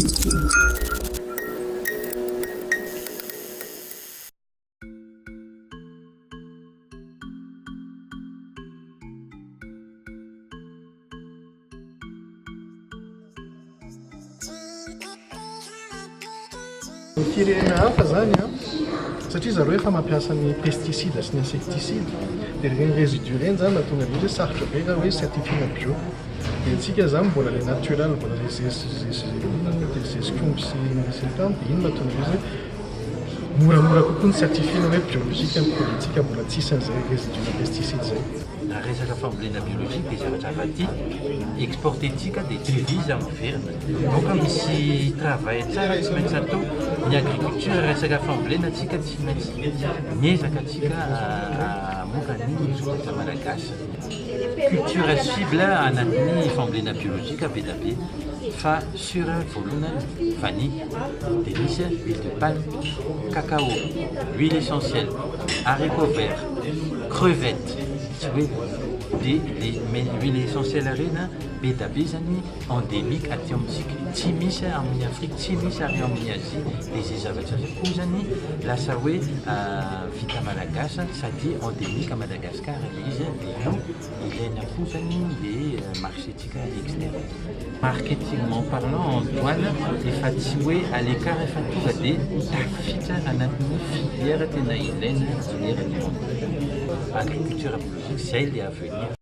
Firenena hafa zany a satria zareo efa mampiasa ny pesticide sy ny insecticide dia regny résidu reny zany mahatonga an'izy hoe sarotra be raha hoe certifiena bio dia antsika zany mbola le naturel mbola le zezikomby sy ny tany dia iny mahatonga izy hoe moramora kokoa ny certifiena hoe biolojika ny produitsika mbola tsisy an'izay résidu na pesticide zay. Resaka fambolena biolojika dia zavatra avaty exportentsika dia divise amin'ny verina. Donc misy travail tsara tsy maintsy atao ny agriculture resaka fambolena antsika tsy maintsy miezaka antsika hamoaka ny sokatra malagasy. Culture cible anatin'ny fambolena biolojika be da be fa sur voalohany vanille, dia misy huile de palme, cacao, huile essentielle, haricots verts, crevettes. Dia huile essentielle reny be da be zany endémique aty amintsika tsy misy amin'ny Afrique tsy misy ary amin'ny Asie dia izay zavatra zay koa zany lasa hoe vita malagasy sady endémique à Madagascar ilay izy dia ilaina koa zany le marchétsika extérieur. Marketingment parlant Antoine efa tsy hoe à l'écart efa tonga dia tafiditra anatin'ny filière tena ilaina filière alimentaire. Agriculture biologique, c'est l'avenir.